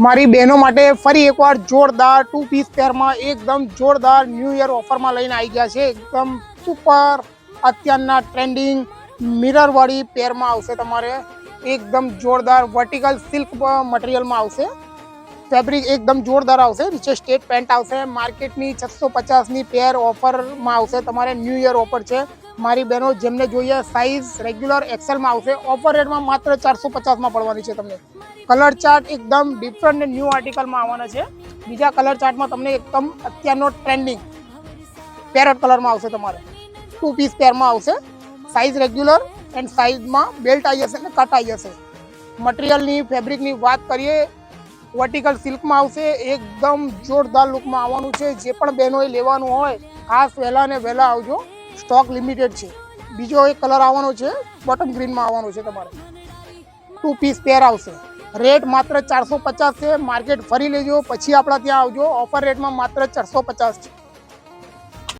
મારી બહેનો માટે ફરી એકવાર જોરદાર 2 પીસ પેરમાં એકદમ જોરદાર ન્યૂ યર ઓફરમાં લઈને આવી ગયા છે. એકદમ સુપર અત્યારના ટ્રેન્ડિંગ મિરરવાળી પેરમાં આવશે. તમારે એકદમ જોરદાર વર્ટિકલ સિલ્ક મટીરિયલમાં આવશે. ફેબ્રિક એકદમ જોરદાર આવશે. નીચે સ્ટેટ પેન્ટ આવશે. માર્કેટની 650ની પેર ઓફરમાં આવશે. તમારે ન્યૂ યર ઓફર છે. મારી બહેનો જેમને જોઈએ સાઇઝ રેગ્યુલર એક્સેલમાં આવશે. ઓફર રેટમાં માત્ર 450માં પડવાની છે. તમને કલર ચાર્ટ એકદમ ડિફરન્ટ ને ન્યૂ આર્ટિકલમાં આવવાના છે. બીજા કલર ચાર્ટમાં તમને એકદમ અત્યારનો ટ્રેન્ડિંગ પેરેટ કલરમાં આવશે. તમારે 2 પીસ પેરમાં આવશે. સાઇઝ રેગ્યુલર એન્ડ સાઇઝમાં બેલ્ટ આવી જશે અને કટ આવી જશે. મટીરિયલની ફેબ્રિકની વાત કરીએ, વર્ટિકલ સિલ્કમાં આવશે. એકદમ જોરદાર લુકમાં આવવાનું છે. જે પણ બહેનોએ લેવાનું હોય ખાસ વહેલા ને વહેલા આવજો. સ્ટોક લિમિટેડ છે. બીજો એક કલર આવવાનો છે, બોટમ ગ્રીનમાં આવવાનો છે. તમારે 2 પીસ પેર આવશે. રેટ માત્ર 450 છે. માર્કેટ ફરી લેજો, પછી આપણા ત્યાં આવજો. ઓફર રેટમાં માત્ર 450 છે.